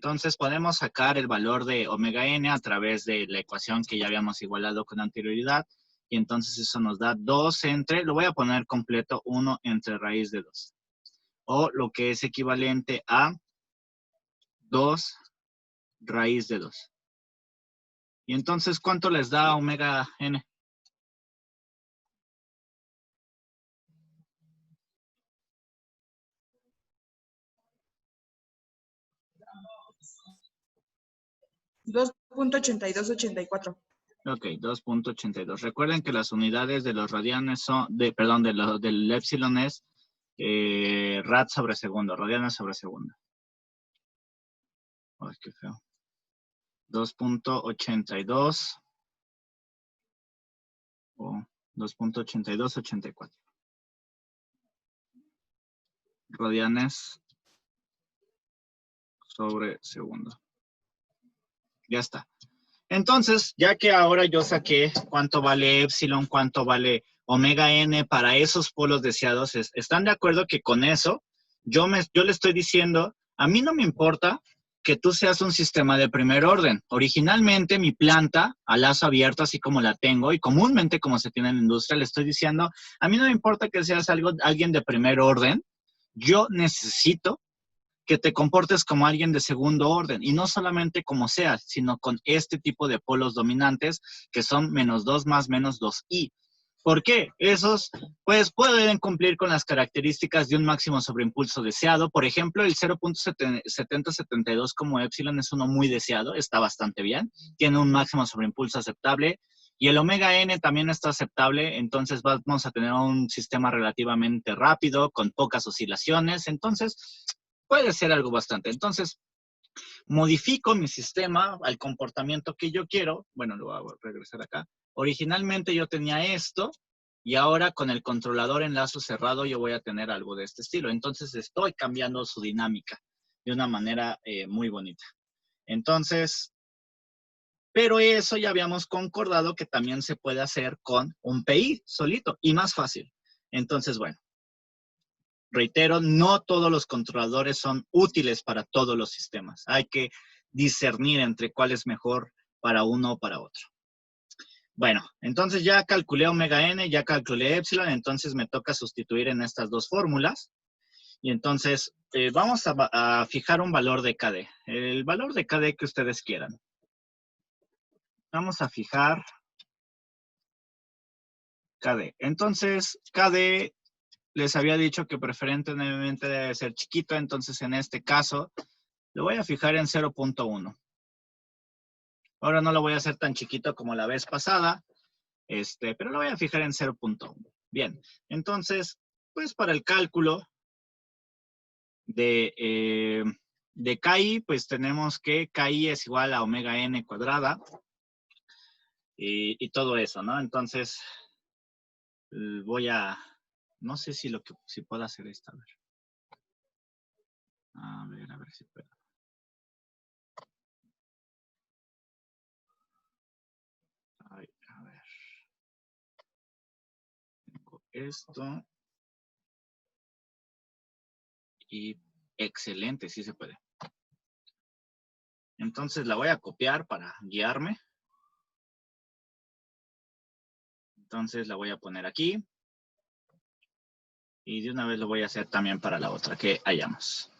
Entonces podemos sacar el valor de omega n a través de la ecuación que ya habíamos igualado con anterioridad. Y entonces eso nos da 2 entre, lo voy a poner completo, 1 entre raíz de 2. O lo que es equivalente a 2 raíz de 2. Y entonces, ¿cuánto les da omega n? $2.8284. Ok, 2.82. Recuerden que las unidades de los radianes son, del épsilon es rad sobre segundo, radianes sobre segundo. Ay, qué feo. 2.82 o 2.8284. Radianes sobre segundo. Ya está. Entonces, ya que ahora yo saqué cuánto vale épsilon, cuánto vale omega n para esos polos deseados, ¿están de acuerdo que con eso yo le estoy diciendo, a mí no me importa que tú seas un sistema de primer orden? Originalmente mi planta a lazo abierto, así como la tengo y comúnmente como se tiene en la industria, le estoy diciendo, a mí no me importa que seas alguien de primer orden, yo necesito que te comportes como alguien de segundo orden, y no solamente como seas, sino con este tipo de polos dominantes que son -2 más -2i. ¿Por qué? Esos, pues, pueden cumplir con las características de un máximo sobreimpulso deseado. Por ejemplo, el 0.7072 como épsilon es uno muy deseado, está bastante bien, tiene un máximo sobreimpulso aceptable, y el omega n también está aceptable, entonces vamos a tener un sistema relativamente rápido, con pocas oscilaciones, entonces puede ser algo bastante. Entonces, modifico mi sistema al comportamiento que yo quiero. Bueno, lo voy a regresar acá. Originalmente yo tenía esto, y ahora con el controlador en lazo cerrado yo voy a tener algo de este estilo. Entonces, estoy cambiando su dinámica de una manera muy bonita. Entonces, pero eso ya habíamos concordado que también se puede hacer con un PI solito y más fácil. Entonces, bueno. Reitero, no todos los controladores son útiles para todos los sistemas. Hay que discernir entre cuál es mejor para uno o para otro. Bueno, entonces ya calculé omega n, ya calculé épsilon, entonces me toca sustituir en estas dos fórmulas. Y entonces vamos a fijar un valor de KD. El valor de KD que ustedes quieran. Vamos a fijar KD. Entonces, KD les había dicho que preferentemente debe ser chiquito, entonces en este caso lo voy a fijar en 0.1. Ahora no lo voy a hacer tan chiquito como la vez pasada, pero lo voy a fijar en 0.1. Bien, entonces, pues para el cálculo de KI, pues tenemos que KI es igual a omega n cuadrada y todo eso, ¿no? Entonces, no sé si puedo hacer esto, a ver si puedo. A ver. Tengo esto. Y excelente, sí se puede. Entonces la voy a copiar para guiarme. Entonces la voy a poner aquí. Y de una vez lo voy a hacer también para la otra que hayamos.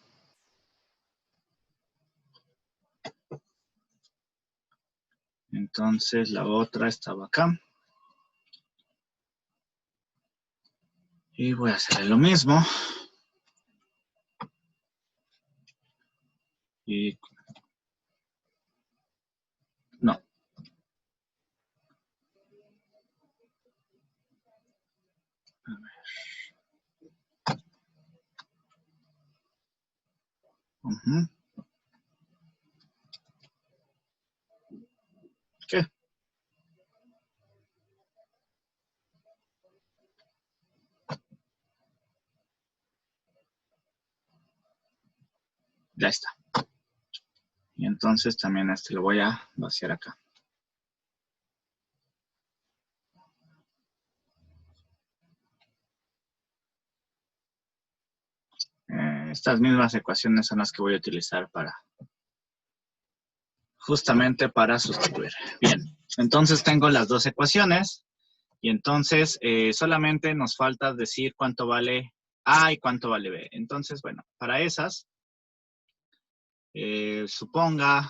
Entonces la otra estaba acá. Y voy a hacer lo mismo. Y no. A ver. ¿Qué? Ya está. Y entonces también lo voy a vaciar acá. Estas mismas ecuaciones son las que voy a utilizar para justamente para sustituir. Bien, entonces tengo las dos ecuaciones y entonces solamente nos falta decir cuánto vale A y cuánto vale B. Entonces, bueno, para esas, suponga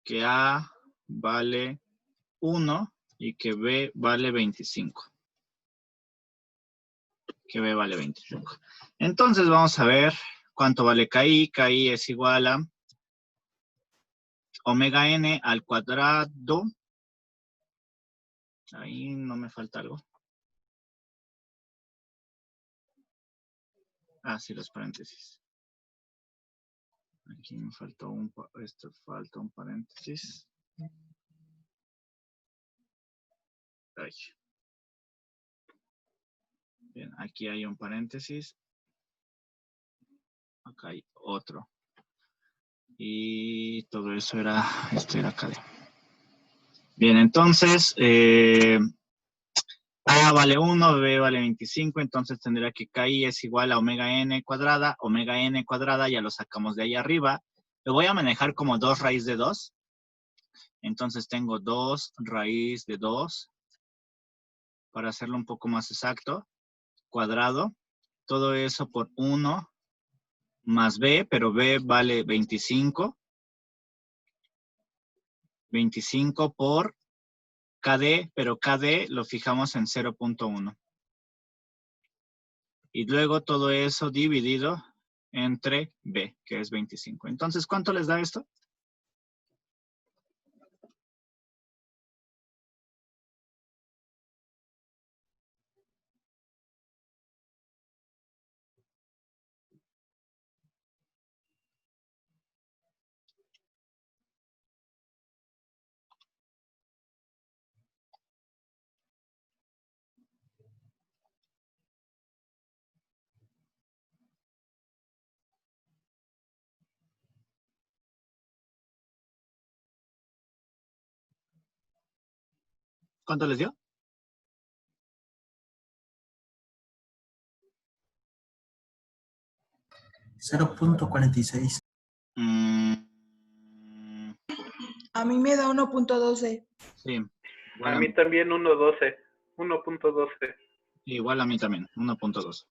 que A vale 1 y que B vale 25. Que B vale 25. Entonces vamos a ver cuánto vale KI. KI es igual a omega n al cuadrado. Ahí no me falta algo. Ah, sí, los paréntesis. Aquí me faltó falta un paréntesis. Ay. Bien, aquí hay un paréntesis. Acá hay otro. Y todo eso era, esto era KD. Bien, entonces, A vale 1, B vale 25, entonces tendría que KI es igual a omega n cuadrada, ya lo sacamos de ahí arriba. Lo voy a manejar como 2 raíz de 2. Entonces tengo 2 raíz de 2, para hacerlo un poco más exacto, cuadrado. Todo eso por 1 más B, pero B vale 25. 25 por KD, pero KD lo fijamos en 0.1. Y luego todo eso dividido entre B, que es 25. Entonces, ¿cuánto les da esto? ¿Cuánto les dio? 0.46. A mí me da 1.12. Sí. A mí también 1.12. 1.12. Igual a mí también, 1.12.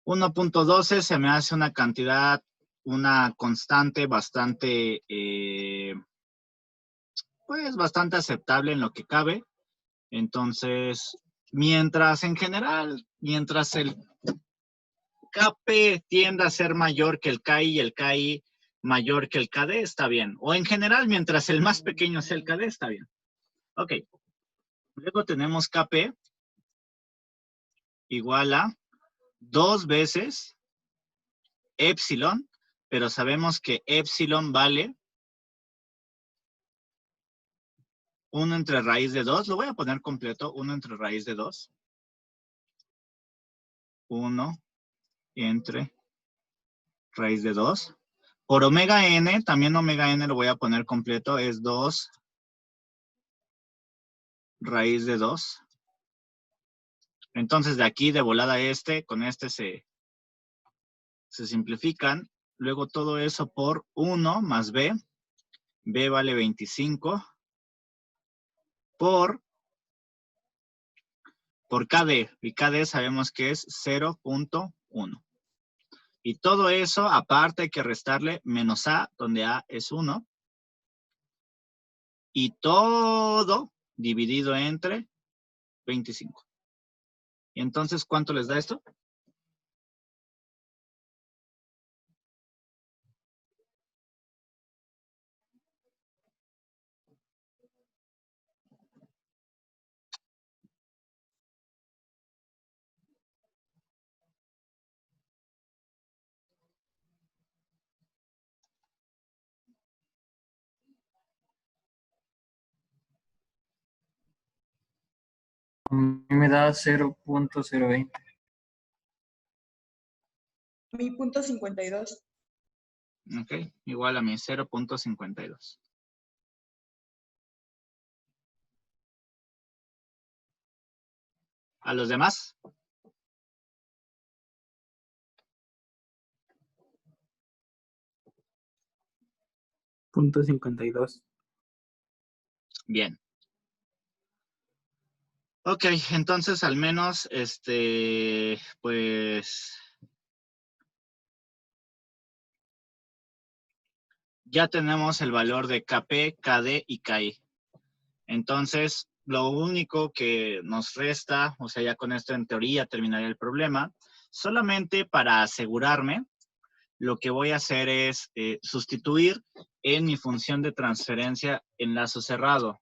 1.12 se me hace una cantidad, una constante bastante, pues bastante aceptable en lo que cabe. Entonces, mientras en general, mientras el KP tienda a ser mayor que el KI y el KI mayor que el KD, está bien. O en general, mientras el más pequeño sea el KD, está bien. Ok. Luego tenemos KP igual a 2 veces epsilon, pero sabemos que epsilon vale 1 entre raíz de 2. Lo voy a poner completo, 1 entre raíz de 2. 1 entre raíz de 2. Por omega n, también omega n lo voy a poner completo, es 2 raíz de 2. Entonces de aquí de volada con este se simplifican. Luego todo eso por 1 más b. B vale 25 por KD. Y KD sabemos que es 0.1. Y todo eso, aparte hay que restarle menos A, donde A es 1. Y todo dividido entre 25. Y entonces, ¿cuánto les da esto? A mí me da 0.020. A mí 0.52. Ok, igual a mi 0.52. ¿A los demás? .52. Bien. Ok, entonces al menos, pues, ya tenemos el valor de KP, KD y KI. Entonces, lo único que nos resta, o sea, ya con esto en teoría terminaría el problema, solamente para asegurarme, lo que voy a hacer es sustituir en mi función de transferencia enlazo cerrado.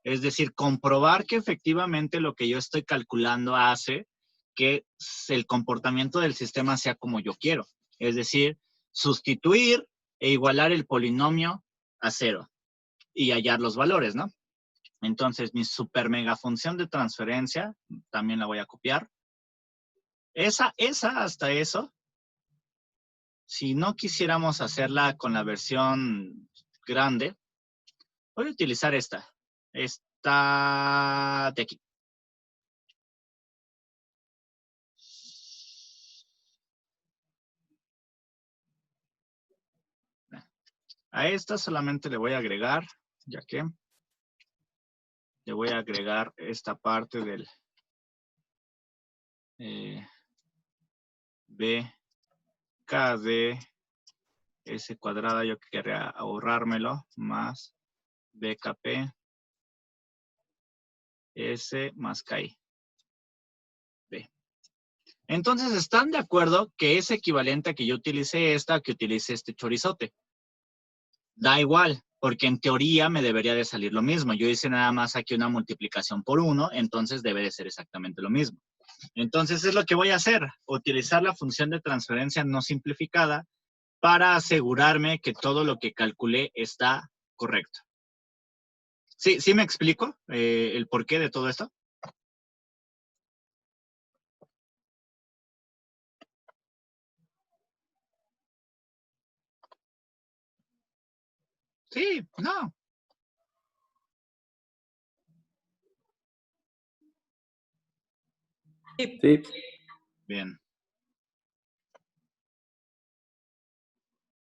Es decir, comprobar que efectivamente lo que yo estoy calculando hace que el comportamiento del sistema sea como yo quiero. Es decir, sustituir e igualar el polinomio a 0 y hallar los valores, ¿no? Entonces, mi super mega función de transferencia, también la voy a copiar. Esa hasta eso, si no quisiéramos hacerla con la versión grande, voy a utilizar esta de aquí. A esta solamente le voy a agregar, ya que le voy a agregar esta parte del BKD S cuadrada, yo quería ahorrármelo, más BKP S más KI. B. Entonces, ¿están de acuerdo que es equivalente a que yo utilice esta, que utilice este chorizote? Da igual, porque en teoría me debería de salir lo mismo. Yo hice nada más aquí una multiplicación por 1, entonces debe de ser exactamente lo mismo. Entonces, es lo que voy a hacer, utilizar la función de transferencia no simplificada para asegurarme que todo lo que calculé está correcto. ¿Sí me explico el porqué de todo esto? Sí, no. Sí. Bien.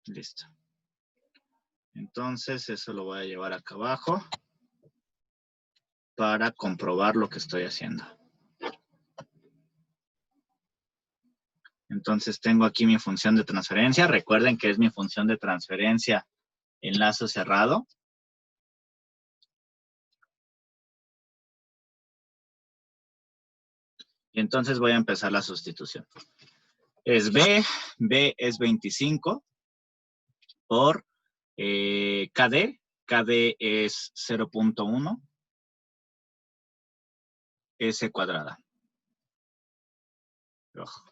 Listo. Entonces, eso lo voy a llevar acá abajo para comprobar lo que estoy haciendo. Entonces, tengo aquí mi función de transferencia. Recuerden que es mi función de transferencia enlazo cerrado. Y entonces voy a empezar la sustitución. Es B es 25 por KD. KD es 0.1 S cuadrada. Ojo.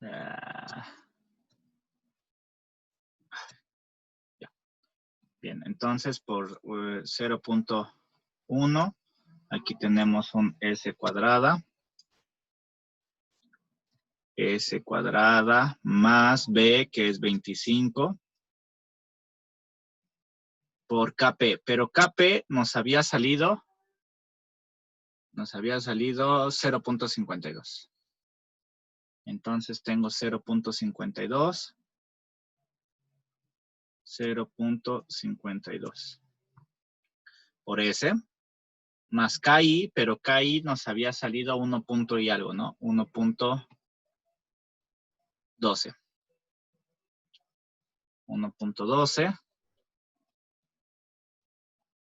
Ya. Bien, entonces por 0.1, aquí tenemos un S cuadrada. S cuadrada más B, que es 25, por KP. Pero KP nos había salido 0.52. Entonces tengo 0.52. 0.52 por S más KI, pero KI nos había salido 1 punto y algo, ¿no? 1.12. 1.12.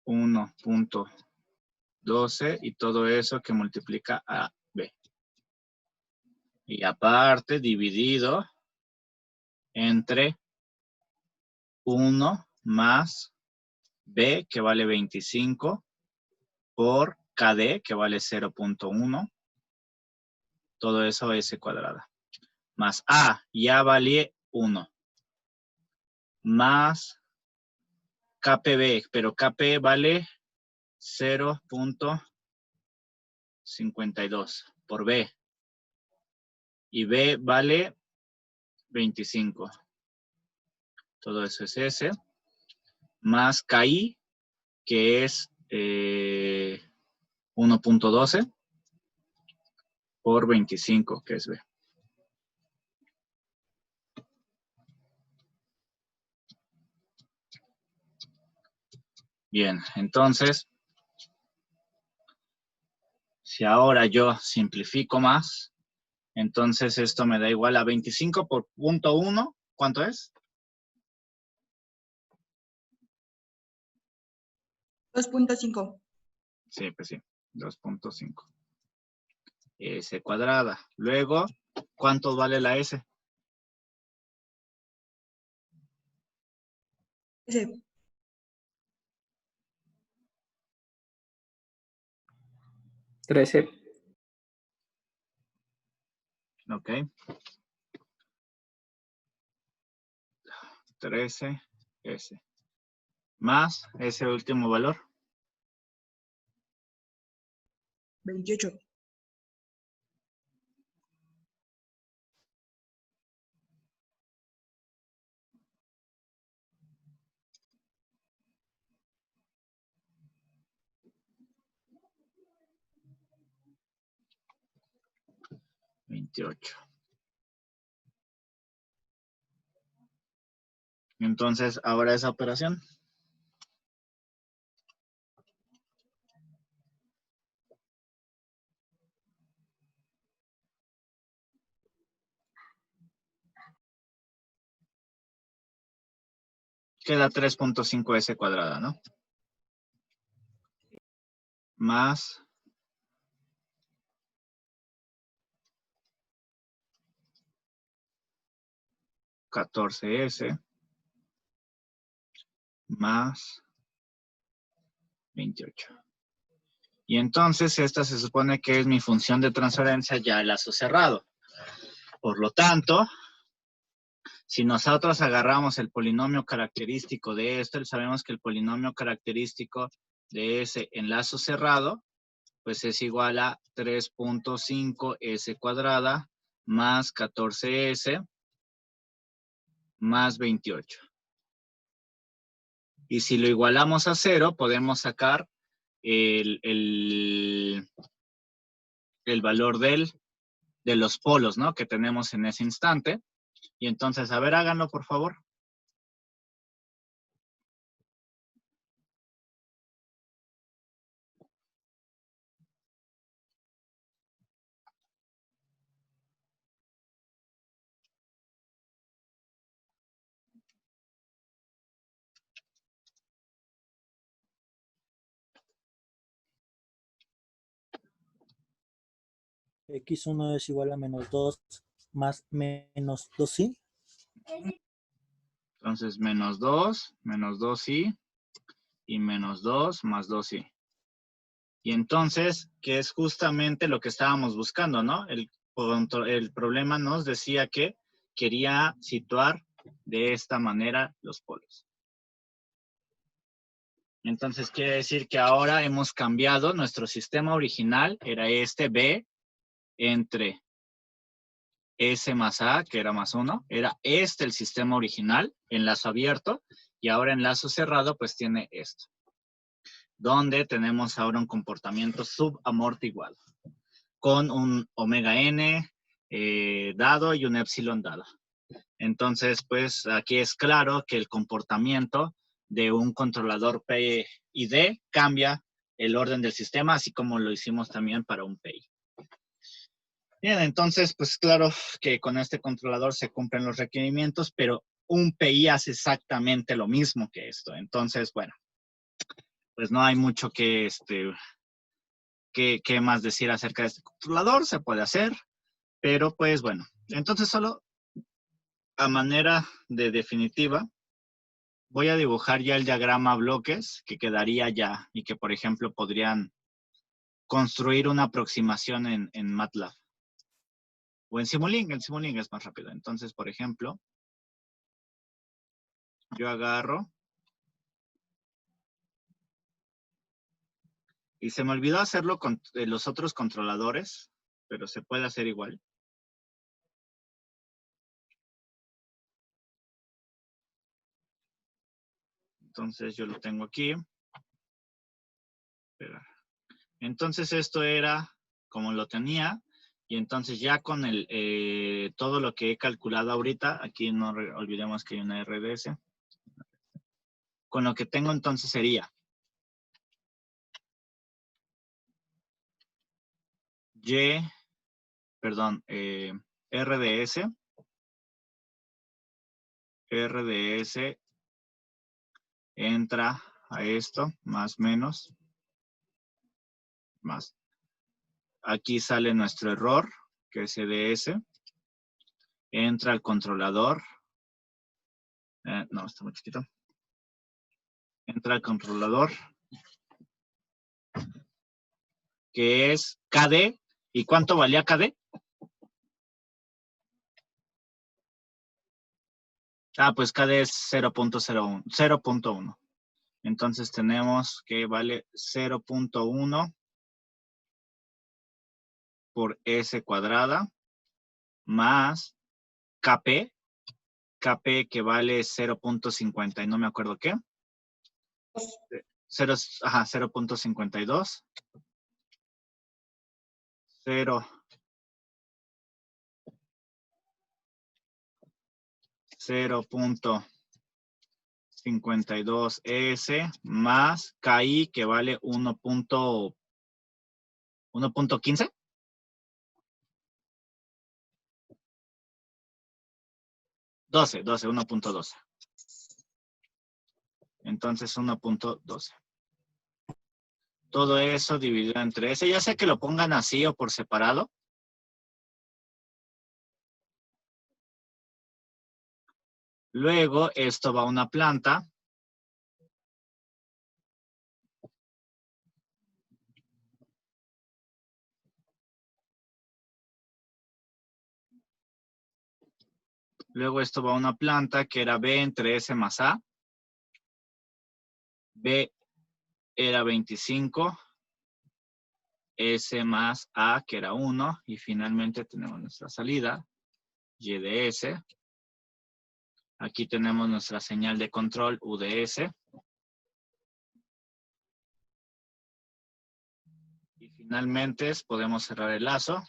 1.12 y todo eso que multiplica a B. Y aparte dividido entre 1 más B, que vale 25, por KD, que vale 0.1. Todo eso S cuadrada. Más A, ya vale 1. Más KPB, pero KP vale 0.52 por B. Y B vale 25. Todo eso es S. Más KI, que es 1.12 por 25, que es B. Bien, entonces, si ahora yo simplifico más, entonces esto me da igual a 25 por punto 1. ¿Cuánto es? 2.5. Sí, pues sí, 2.5. S cuadrada. Luego, ¿cuánto vale la S? S. 13. Ok. 13 S. Más ese último valor. 28. Entonces, ahora esa operación. Queda 3.5 S cuadrada, ¿no? Más 14S más 28. Y entonces esta se supone que es mi función de transferencia ya el lazo cerrado. Por lo tanto, si nosotros agarramos el polinomio característico de esto, sabemos que el polinomio característico de ese enlazo cerrado, pues es igual a 3.5 S cuadrada más 14S más 28. Y si lo igualamos a 0, podemos sacar el valor de los polos, ¿no? Que tenemos en ese instante. Y entonces, a ver, háganlo, por favor. X1 es igual a menos 2 más menos 2i. Entonces, menos 2i y menos 2 más 2i. Y entonces, que es justamente lo que estábamos buscando, ¿no? El problema nos decía que quería situar de esta manera los polos. Entonces, quiere decir que ahora hemos cambiado nuestro sistema original, era este B entre S más A, que era más 1, era este el sistema original, enlazo abierto, y ahora enlazo cerrado, pues tiene esto, donde tenemos ahora un comportamiento subamortiguado, con un omega n dado y un epsilon dado. Entonces, pues aquí es claro que el comportamiento de un controlador P y D cambia el orden del sistema, así como lo hicimos también para un PI. Bien, entonces, pues claro que con este controlador se cumplen los requerimientos, pero un PI hace exactamente lo mismo que esto. Entonces, bueno, pues no hay mucho que más decir acerca de este controlador, se puede hacer, pero pues bueno, entonces solo a manera de definitiva, voy a dibujar ya el diagrama bloques que quedaría ya y que, por ejemplo, podrían construir una aproximación en MATLAB. O en Simulink es más rápido. Entonces, por ejemplo, yo agarro y se me olvidó hacerlo con los otros controladores, pero se puede hacer igual. Entonces yo lo tengo aquí. Espera. Entonces esto era como lo tenía. Y entonces ya con todo lo que he calculado ahorita, aquí no olvidemos que hay una RDS. Con lo que tengo entonces sería RDS entra a esto, más menos, más. Aquí sale nuestro error, que es EDS. Entra al controlador. No, está muy chiquito. Entra al controlador, que es KD. ¿Y cuánto valía KD? Ah, pues KD es 0.1. Entonces tenemos que vale 0.1 por S cuadrada más KP que vale 0.50 y no me acuerdo qué. 0.52. 0.52 S más KI que vale 1.15. 1.12. Entonces 1.12. Todo eso dividido entre S. Ya sea que lo pongan así o por separado. Luego esto va a una planta. Luego esto va a una planta que era B entre S más A. B era 25. S más A que era 1. Y finalmente tenemos nuestra salida. Y de S. Aquí tenemos nuestra señal de control UDS. Y finalmente podemos cerrar el lazo.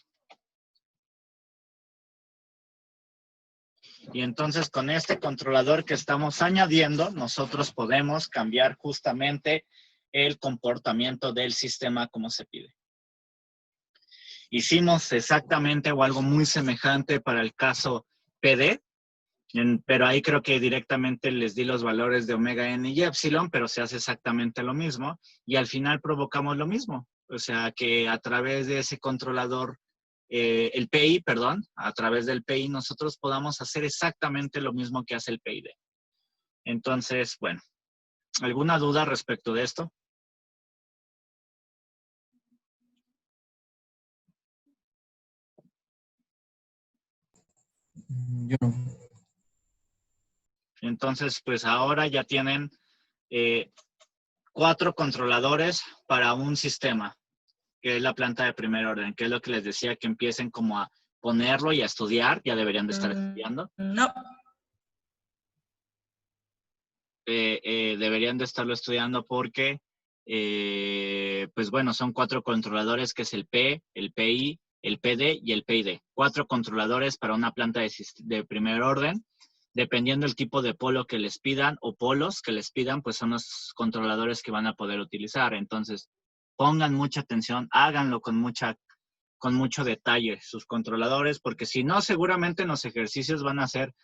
Y entonces con este controlador que estamos añadiendo, nosotros podemos cambiar justamente el comportamiento del sistema como se pide. Hicimos exactamente o algo muy semejante para el caso PD, pero ahí creo que directamente les di los valores de omega n y epsilon, pero se hace exactamente lo mismo. Y al final provocamos lo mismo. O sea que a través de ese controlador, el PI, perdón, a través del PI nosotros podamos hacer exactamente lo mismo que hace el PID. Entonces, bueno, ¿alguna duda respecto de esto? Yo no. Entonces, pues ahora ya tienen 4 controladores para un sistema, que es la planta de primer orden, que es lo que les decía, que empiecen como a ponerlo y a estudiar, ya deberían de estar estudiando. No. Deberían de estarlo estudiando porque, pues bueno, son 4 controladores, que es el P, el PI, el PD y el PID. 4 controladores para una planta de primer orden. Dependiendo del tipo de polo que les pidan o polos que les pidan, pues son los controladores que van a poder utilizar. Entonces, pongan mucha atención, háganlo con mucho detalle sus controladores, porque si no, seguramente en los ejercicios van a ser...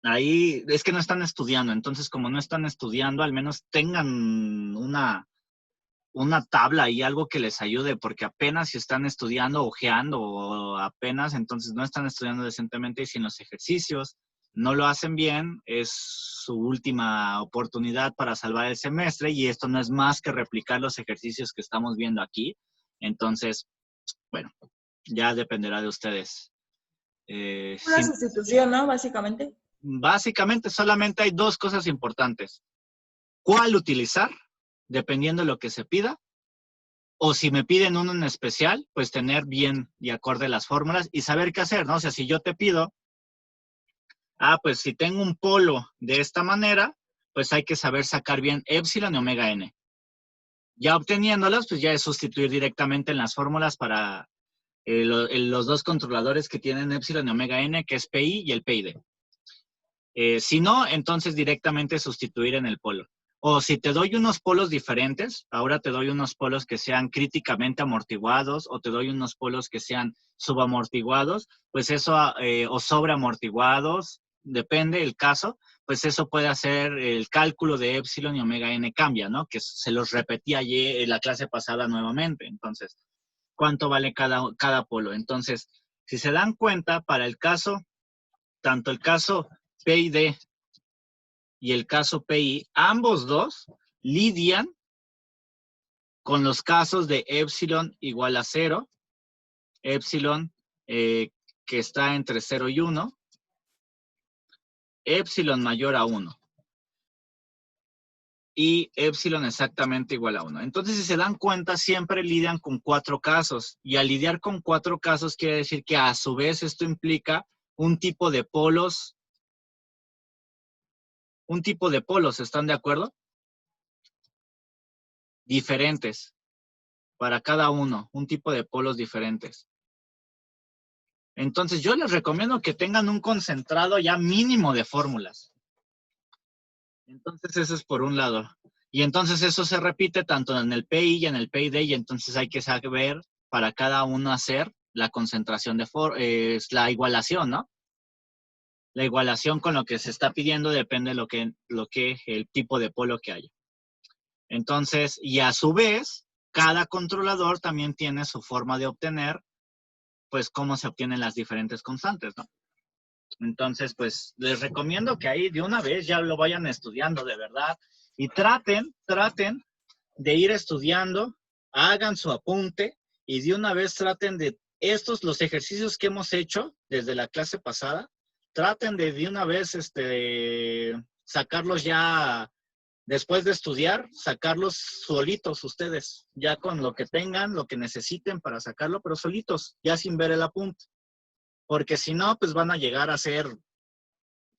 ahí es que no están estudiando. Entonces, como no están estudiando, al menos tengan una tabla y algo que les ayude, porque apenas si están estudiando, ojeando o apenas, entonces no están estudiando decentemente y si en los ejercicios no lo hacen bien, es su última oportunidad para salvar el semestre y esto no es más que replicar los ejercicios que estamos viendo aquí. Entonces, bueno, ya dependerá de ustedes. Una sustitución, ¿no? Básicamente. Básicamente solamente hay 2 cosas importantes. ¿Cuál utilizar? Dependiendo de lo que se pida, o si me piden uno en especial, pues tener bien y acorde las fórmulas y saber qué hacer, ¿no? O sea, si yo te pido, pues si tengo un polo de esta manera, pues hay que saber sacar bien epsilon y omega n. Ya obteniéndolas, pues ya es sustituir directamente en las fórmulas para los dos controladores que tienen epsilon y omega n, que es PI y el PID. Si no, entonces directamente sustituir en el polo. O si te doy unos polos diferentes, ahora te doy unos polos que sean críticamente amortiguados o te doy unos polos que sean subamortiguados, pues eso, o sobreamortiguados, depende del caso, pues eso puede hacer el cálculo de epsilon y omega n cambia, ¿no? Que se los repetí ayer en la clase pasada nuevamente. Entonces, ¿cuánto vale cada polo? Entonces, si se dan cuenta, para el caso, tanto el caso PID y el caso PI, ambos dos lidian con los casos de epsilon igual a 0, epsilon que está entre 0 y 1, epsilon mayor a 1 y epsilon exactamente igual a 1. Entonces, si se dan cuenta, siempre lidian con 4 casos. Y al lidiar con 4 casos quiere decir que a su vez esto implica un tipo de polos, ¿están de acuerdo? Diferentes para cada uno, un tipo de polos diferentes. Entonces, yo les recomiendo que tengan un concentrado ya mínimo de fórmulas. Entonces, eso es por un lado. Y entonces eso se repite tanto en el PI y en el PID, y entonces hay que saber para cada uno hacer la concentración de la igualación, ¿no? La igualación con lo que se está pidiendo depende de el tipo de polo que haya. Entonces, y a su vez, cada controlador también tiene su forma de obtener, pues, cómo se obtienen las diferentes constantes, ¿no? Entonces, pues, les recomiendo que ahí de una vez ya lo vayan estudiando de verdad y traten de ir estudiando, hagan su apunte y de una vez traten de los ejercicios que hemos hecho desde la clase pasada, traten de una vez sacarlos ya, después de estudiar, sacarlos solitos ustedes, ya con lo que tengan, lo que necesiten para sacarlo, pero solitos, ya sin ver el apunte. Porque si no, pues van a llegar a hacer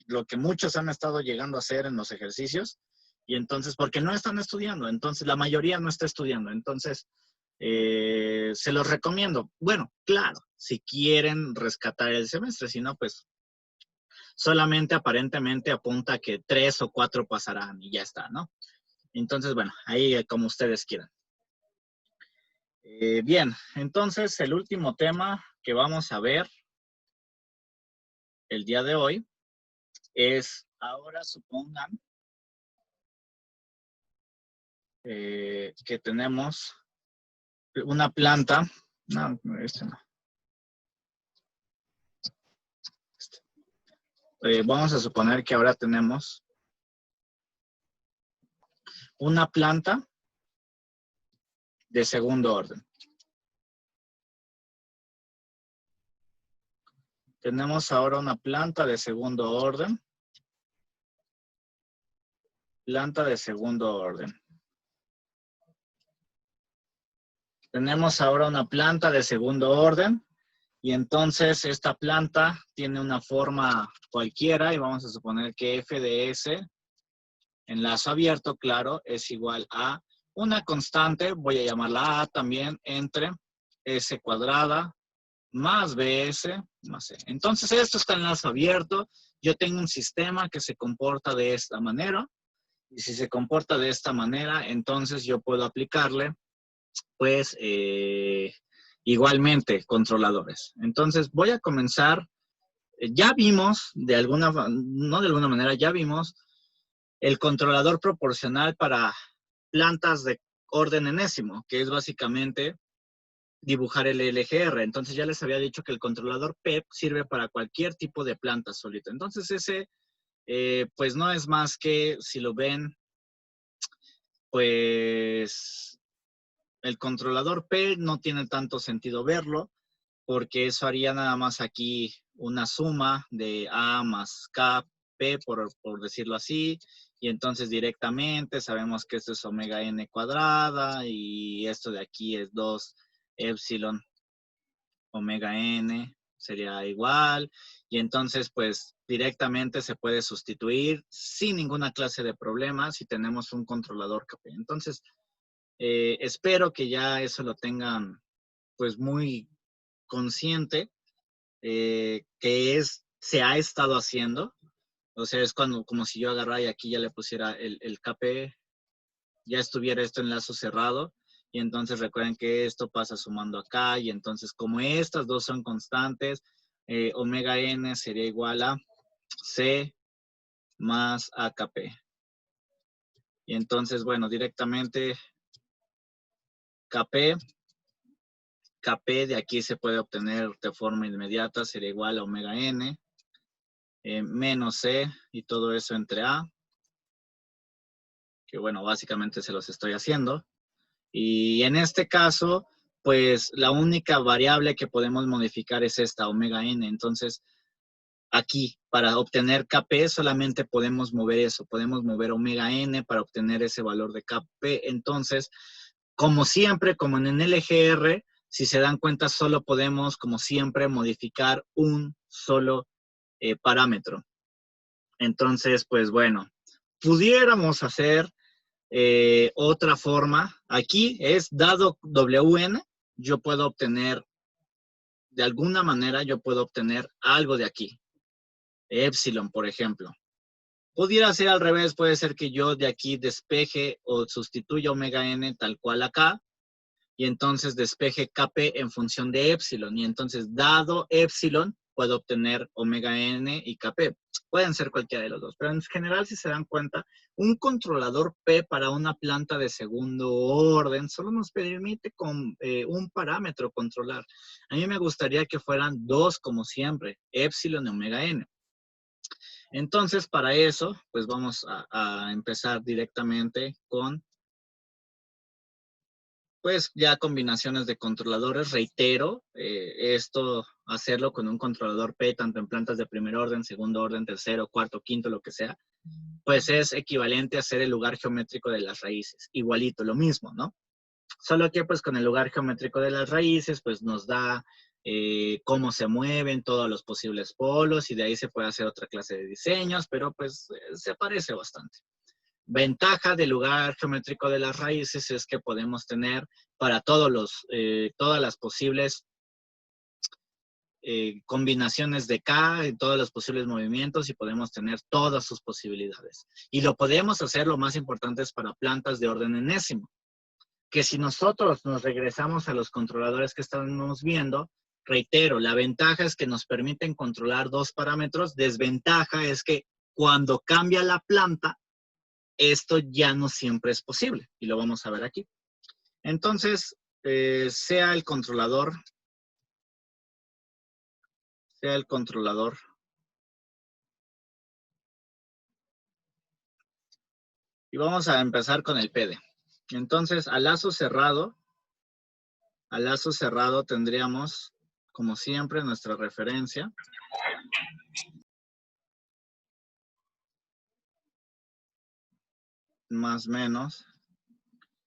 lo que muchos han estado llegando a hacer en los ejercicios, y entonces, porque no están estudiando, entonces la mayoría no está estudiando, entonces se los recomiendo. Bueno, claro, si quieren rescatar el semestre, si no, pues solamente aparentemente apunta que 3 o 4 pasarán y ya está, ¿no? Entonces, bueno, ahí como ustedes quieran. Bien, entonces el último tema que vamos a ver el día de hoy es, ahora supongan que tenemos una planta. No, este no. Vamos a suponer que ahora tenemos una planta de segundo orden. Tenemos ahora una planta de segundo orden. Planta de segundo orden. Tenemos ahora una planta de segundo orden y entonces esta planta tiene una forma cualquiera y vamos a suponer que f de s en lazo abierto, claro, es igual a una constante, voy a llamarla a también, entre s cuadrada más bs más c. Entonces esto está en lazo abierto, yo tengo un sistema que se comporta de esta manera y si se comporta de esta manera, entonces yo puedo aplicarle pues igualmente controladores. Entonces voy a comenzar, ya vimos no de alguna manera, ya vimos el controlador proporcional para plantas de orden enésimo, que es básicamente dibujar el LGR. Entonces ya les había dicho que el controlador PEP sirve para cualquier tipo de planta solita. Entonces ese pues no es más que, si lo ven, pues el controlador P no tiene tanto sentido verlo, porque eso haría nada más aquí una suma de A más K, P, por decirlo así, y entonces directamente sabemos que esto es omega n cuadrada, y esto de aquí es 2 epsilon omega n, sería igual, y entonces pues directamente se puede sustituir sin ninguna clase de problema si tenemos un controlador KP. Entonces, espero que ya eso lo tengan pues muy consciente, que se ha estado haciendo. O sea, es como si yo agarrara y aquí ya le pusiera el KP, ya estuviera esto en lazo cerrado, y entonces recuerden que esto pasa sumando acá, y entonces como estas dos son constantes, omega n sería igual a C más AKP. Y entonces, bueno, directamente KP de aquí se puede obtener de forma inmediata, sería igual a omega n menos C y todo eso entre A, que bueno, básicamente se los estoy haciendo. Y en este caso, pues la única variable que podemos modificar es esta omega n. Entonces, aquí, para obtener KP, solamente podemos mover eso. Podemos mover omega n para obtener ese valor de KP. Entonces, como siempre, como en el LGR, si se dan cuenta, solo podemos, como siempre, modificar un solo parámetro. Entonces, pues bueno, pudiéramos hacer otra forma. Aquí es dado WN, yo puedo obtener, de alguna manera, yo puedo obtener algo de aquí. Epsilon, por ejemplo. Pudiera ser al revés, puede ser que yo de aquí despeje o sustituya omega n tal cual acá, y entonces despeje KP en función de epsilon, y entonces dado epsilon, puedo obtener omega n y KP. Pueden ser cualquiera de los dos, pero en general, si se dan cuenta, un controlador P para una planta de segundo orden solo nos permite con un parámetro controlar. A mí me gustaría que fueran dos, como siempre, epsilon y omega n. Entonces, para eso, pues vamos a empezar directamente con, pues ya combinaciones de controladores. Reitero, esto, hacerlo con un controlador P, tanto en plantas de primer orden, segundo orden, tercero, cuarto, quinto, lo que sea, pues es equivalente a hacer el lugar geométrico de las raíces. Igualito, lo mismo, ¿no? Solo que pues con el lugar geométrico de las raíces, pues nos da cómo se mueven todos los posibles polos, y de ahí se puede hacer otra clase de diseños, pero pues se parece bastante. Ventaja del lugar geométrico de las raíces es que podemos tener para todas las posibles combinaciones de K, en todos los posibles movimientos, y podemos tener todas sus posibilidades. Y lo podemos hacer, lo más importante es para plantas de orden enésimo, que si nosotros nos regresamos a los controladores que estamos viendo, reitero, la ventaja es que nos permiten controlar dos parámetros. Desventaja es que cuando cambia la planta, esto ya no siempre es posible, y lo vamos a ver aquí. Entonces, sea el controlador, y vamos a empezar con el PD. Entonces, a lazo cerrado tendríamos, como siempre, nuestra referencia. Más menos.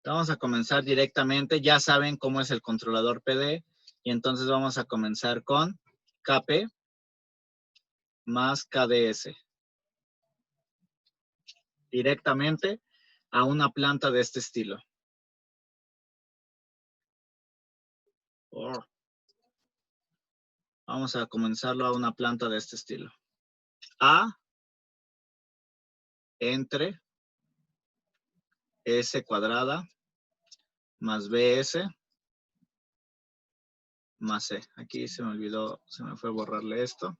Vamos a comenzar directamente. Ya saben cómo es el controlador PD. Y entonces vamos a comenzar con KP más KDS. Directamente a una planta de este estilo. Vamos a comenzarlo a una planta de este estilo. A entre S cuadrada más BS más C. Aquí se me olvidó, se me fue borrarle esto.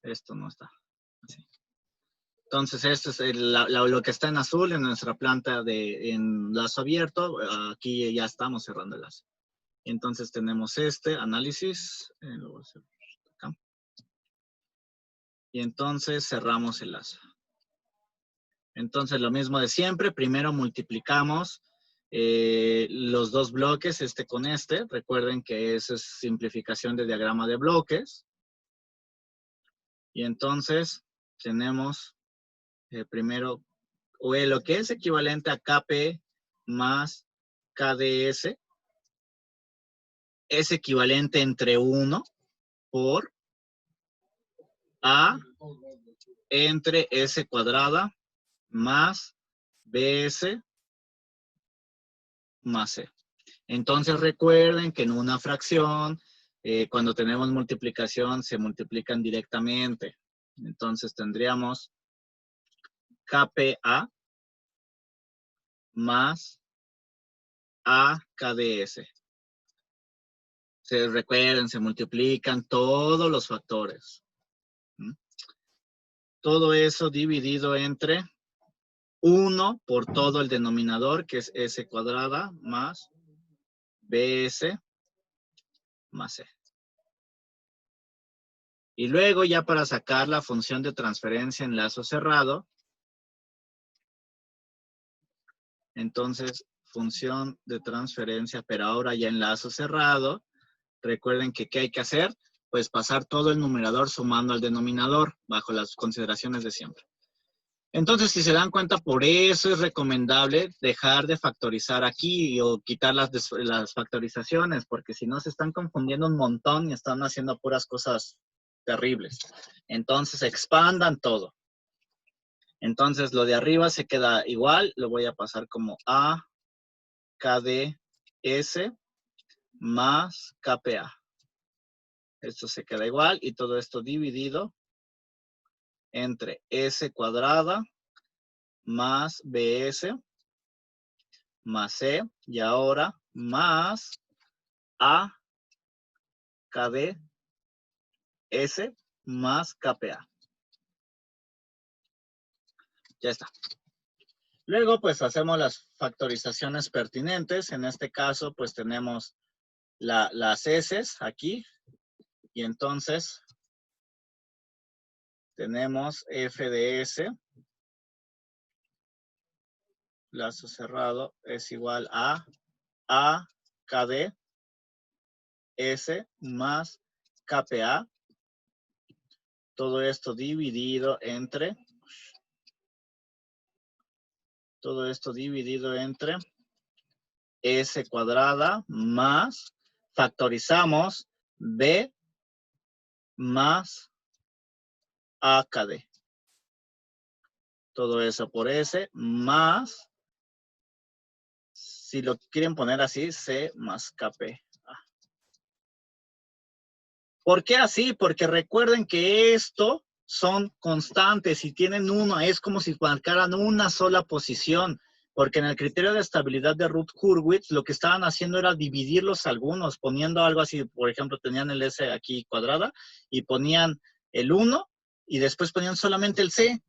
Esto no está. Así. Entonces, esto es lo que está en azul en nuestra planta en lazo abierto. Aquí ya estamos cerrando el lazo. Entonces, tenemos este análisis. Lo voy a hacer acá. Y entonces, cerramos el lazo. Entonces, lo mismo de siempre. Primero multiplicamos los dos bloques, este con este. Recuerden que eso es simplificación de diagrama de bloques. Y entonces, tenemos primero, o lo que es equivalente a KP más KDS, es equivalente entre 1 por A entre S cuadrada más BS más C. Entonces recuerden que en una fracción, cuando tenemos multiplicación, se multiplican directamente. Entonces tendríamos KPA más AKDS. Recuerden, se multiplican todos los factores. ¿Mm? Todo eso dividido entre 1 por todo el denominador, que es S cuadrada más BS más C. Y luego ya para sacar la función de transferencia en lazo cerrado, entonces función de transferencia, pero ahora ya en lazo cerrado, recuerden que ¿qué hay que hacer? Pues pasar todo el numerador sumando al denominador, bajo las consideraciones de siempre. Entonces, si se dan cuenta, por eso es recomendable dejar de factorizar aquí o quitar las factorizaciones, porque si no se están confundiendo un montón y están haciendo puras cosas terribles. Entonces, expandan todo. Entonces, lo de arriba se queda igual. Lo voy a pasar como A, KDS más KPA. Esto se queda igual y todo esto dividido entre S cuadrada más BS más C y ahora más A KD S más KPA. Ya está. Luego, pues, hacemos las factorizaciones pertinentes. En este caso, pues, tenemos las S aquí. Y entonces, tenemos F de S, lazo cerrado, es igual a KD S más KPA. Todo esto dividido entre S cuadrada más, factorizamos B más AKD. Todo eso por S más, si lo quieren poner así, C más KP. ¿Por qué así? Porque recuerden que esto son constantes y tienen uno, es como si marcaran una sola posición, porque en el criterio de estabilidad de Routh-Hurwitz lo que estaban haciendo era dividirlos algunos, poniendo algo así, por ejemplo, tenían el S aquí cuadrada y ponían el 1 y después ponían solamente el C.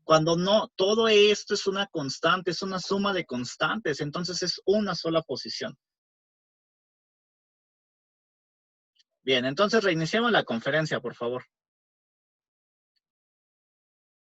Cuando no, todo esto es una constante, es una suma de constantes, entonces es una sola posición. Bien, entonces reiniciamos la conferencia, por favor.